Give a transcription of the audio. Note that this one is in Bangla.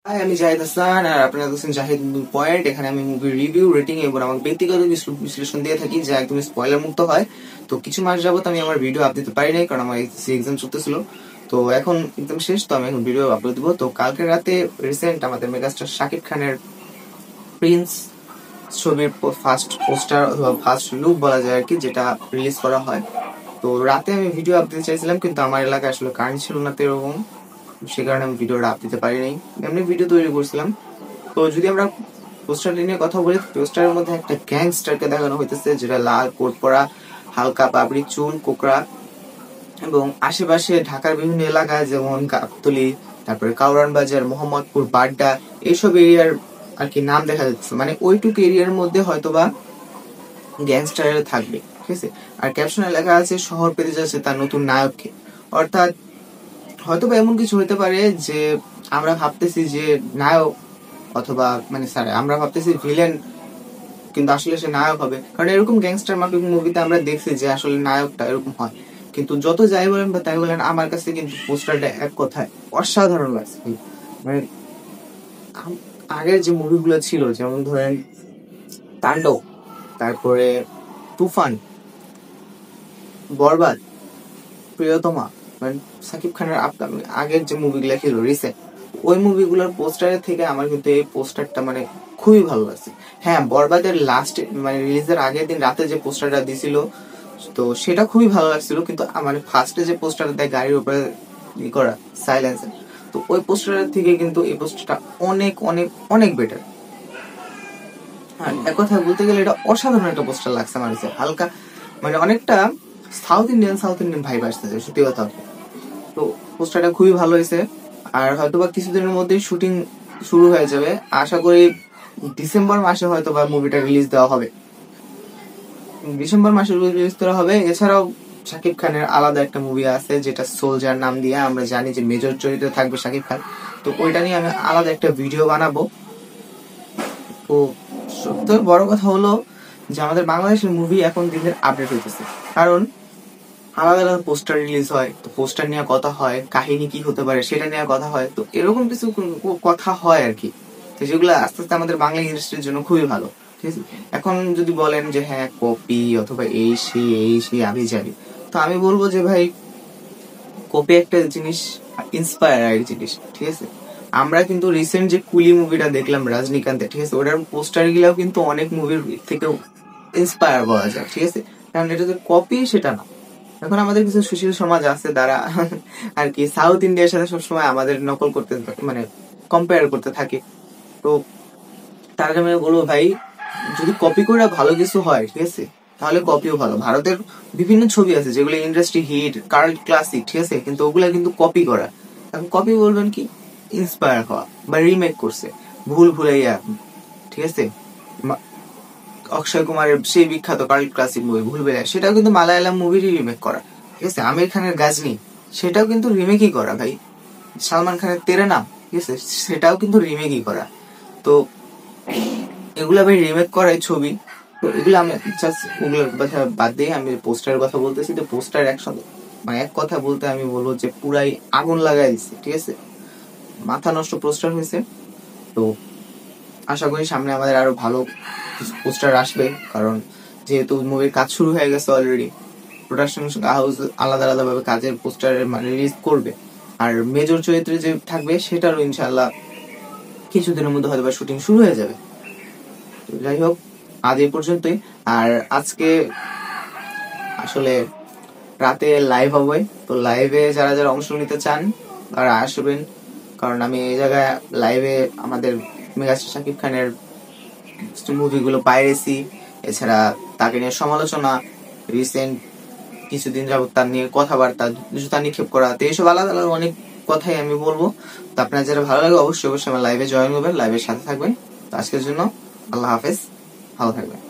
হাই, আমি জাহিদ হাসান আর আপনারা দেখছেন জাহিদ পয়েন্ট। এখানে আমি মুভির রিভিউ, রেটিং এবং আমার ব্যক্তিগত বিশ্লেষণ দিয়ে থাকি যা একদম স্পয়লার মুক্ত হয়। তো কিছু মাস যাবত আমি আমার ভিডিও আপলোড দিতে পারি নাই, কারণ আমার এইচএসসি এক্সাম চলতেছিল। তো এখন একদম শেষ, তো আমি এখন ভিডিও আপলোড দিব। তো কালকে রাতে রিসেন্ট আমাদের মেগাস্টার শাকিব খানের প্রিন্স ছবির ফার্স্ট পোস্টার অথবা ফার্স্ট লুক বলা যায় আর কি, যেটা রিলিজ করা হয়। তো রাতে আমি ভিডিও আপ দিতে চাইছিলাম, কিন্তু আমার এলাকায় আসলে কারেন্ট ছিল না, তো এরকম সে কারণে আমি ভিডিওটা আপ দিতে পারি নাই। এমনি ভিডিও তৈরি করছিলাম। তো যদি আমরা পোস্টার নিয়ে কথা বলি, পোস্টারের মধ্যে একটা গ্যাংস্টারকে দেখানো হইতেছে, যেটা লাল কোট পরা, হালকা পাবড়ি চুল, কোকড়া, এবং আশেপাশে ঢাকার বিভিন্ন এলাকায় যেমন গাবতলী, তারপরে কাউরান বাজার, মোহাম্মদপুর, বাড্ডা, এইসব এরিয়ার আর কি নাম দেখা যাচ্ছে। মানে ওইটুকু এরিয়ার মধ্যে হয়তোবা গ্যাংস্টার থাকবে, ঠিক আছে। আর ক্যাপশনে লেখা আছে শহর পেতে যাচ্ছে তার নতুন নায়ককে। অর্থাৎ হয়তোবা এমন কিছু হতে পারে যে আমরা ভাবতেছি যে নায়ক, অথবা মানে আমরা ভাবতেছি ভিলেন, কিন্তু আসলে সে নায়ক হবে। কারণ এরকম গ্যাংস্টার মাফিক মুভিতে আমরা দেখছি যে আসলে নায়কটা এরকম হয়। কিন্তু যত যাই বলেন বা তাই বলেন, আমার কাছে কিন্তু পোস্টারটা এক কথায় অসাধারণ লাগছে। মানে আগের যে মুভিগুলো ছিল, যেমন ধরেন তাণ্ডব, তারপরে তুফান, বরবাদ, প্রিয়তমা, মানে সাকিব খানের আগের যে মুভিগুলো ছিল রিসেন্ট, ওই মুভিগুলোর পোস্টারের থেকে আমার কিন্তু এই পোস্টারটা মানে খুবই ভালো লাগছে। হ্যাঁ, বরবাদের লাস্ট মানে রিলিজের আগের দিন রাতে যে পোস্টারটা দিছিল, তো সেটা খুবই ভালো লাগছিল। কিন্তু মানে ফার্স্টে যে পোস্টারটা দেয় গাড়ির উপরে করা সাইলেন্সার, তো ওই পোস্টারের থেকে কিন্তু এই পোস্টারটা অনেক অনেক অনেক বেটার। হ্যাঁ, এক কথা বলতে গেলে এটা অসাধারণ একটা পোস্টার লাগছে আমার কাছে। হালকা মানে অনেকটা সাউথ ইন্ডিয়ান ভাইব আসতেছে, সত্যি কথা। তো পোস্টারটা খুবই ভালো হয়েছে। আর হয়তোবা কিছুদিনের মধ্যেই শুটিং শুরু হয়ে যাবে। আশা করি ডিসেম্বর মাসে হয়তোবা মুভিটা রিলিজ দেওয়া হবে। ডিসেম্বর মাসে রিলিজ করা হবে। এছাড়াও শাকিব খানের আলাদা একটা মুভি আছে, যেটা সোলজার নাম দিয়ে। আমরা জানি যে মেজর চরিত্রে থাকবে শাকিব খান। তো ওইটা নিয়ে আমি আলাদা একটা ভিডিও বানাবো। তো সবথেকে বড় কথা হলো যে আমাদের বাংলাদেশের মুভি এখন দিন দিন আপডেট হইতেছে। কারণ আলাদা আলাদা পোস্টার রিলিজ হয়, তো পোস্টার নিয়ে কথা হয়, কাহিনী কি হতে পারে সেটা নিয়ে কথা হয়। তো এরকম কিছু কথা হয় আর কি, তো যেগুলো আস্তে আস্তে আমাদের বাংলা ইন্ডাস্ট্রির জন্য খুবই ভালো, ঠিক আছে। এখন যদি বলেন যে হ্যাঁ কপি অথবা এই সেই আমি জানি, তো আমি বলবো যে ভাই, কপি একটা জিনিস, ইন্সপায়ার এক জিনিস, ঠিক আছে। আমরা কিন্তু রিসেন্ট যে কুলি মুভিটা দেখলাম রজনীকান্তের, ঠিক আছে, ওটার পোস্টার গুলাও কিন্তু অনেক মুভির থেকেও ইন্সপায়ার করা যায়, ঠিক আছে। কারণ এটা যে কপি সেটা না। এখন আমাদের কিছু সুশীল সমাজ আছে যারা আর কি সাউথ ইন্ডিয়ার সাথে সবসময় আমাদের নকল করতে মানে কম্পেয়ার করতে থাকে। তো তার আমি বলবো ভাই, যদি কপি করে ভালো কিছু হয়, ঠিক আছে, তাহলে কপিও ভালো। ভারতের বিভিন্ন ছবি আছে যেগুলো ইন্ডাস্ট্রি হিট, কার্ল ক্লাসিক, ঠিক আছে, কিন্তু ওগুলা কিন্তু কপি করা। এখন কপি বলবেন কি, ইন্সপায়ার হওয়া বা রিমেক করছে। ভুল ভুলাইয়া, ঠিক আছে, অক্ষয় কুমারের সেই বিখ্যাত কার্ল ক্লাসিক মুভি ভুল ভুলাইয়া, সেটাও কিন্তু মালায়ালাম মুভিরই রিমেক করা, ঠিক আছে। আমির খানের গাজনি, সেটাও কিন্তু রিমেকই করা ভাই। সালমান খানের তেরে নাম, ঠিক আছে, সেটাও কিন্তু রিমেকই করা। তো এগুলা ভাই রিমেক করাই ছবি। তো এগুলো আমি জাস্ট ওগুলোর কথা বাদ দিয়ে আমি পোস্টারের কথা বলতেছি। তো পোস্টার একসাথে মানে এক কথা বলতে আমি বলবো যে পুরাই আগুন লাগাই দিচ্ছে, ঠিক আছে। মাথা নষ্ট পোস্টার হয়েছে। তো আশা করি সামনে আমাদের আরো ভালো পোস্টার আসবে, কারণ যেহেতু মুভির কাজ শুরু হয়ে গেছে অলরেডি, প্রোডাকশন হাউস আলাদা আলাদা ভাবে কাজের পোস্টার মানে রিলিজ করবে। আর মেজর চরিত্রে যে থাকবে সেটারও ইনশাআল্লাহ কিছুদিনের মধ্যে হয়তো শুটিং শুরু হয়ে যাবে। যাই হোক, আজ এই পর্যন্তই। আর আজকে আসলে রাতে লাইভ হবে, তো লাইভে যারা যারা অংশ নিতে চান তারা আসবেন। কারণ আমি এই জায়গায় লাইভে আমাদের মেগাস্টার শাকিব খানের মুভিগুলো পাইরেছি, এছাড়া তাকে নিয়ে সমালোচনা, রিসেন্ট কিছুদিন যাবত তার নিয়ে কথাবার্তা, জুতা নিক্ষেপ করা, তো এইসব আলাদা আলাদা অনেক কথাই আমি বলবো। তো আপনার যারা ভালো লাগে অবশ্যই অবশ্যই আমার লাইভে জয়েন করবেন, লাইভের সাথে থাকবেন। তো আজকের জন্য আল্লাহ হাফেজ, ভালো থাকবেন।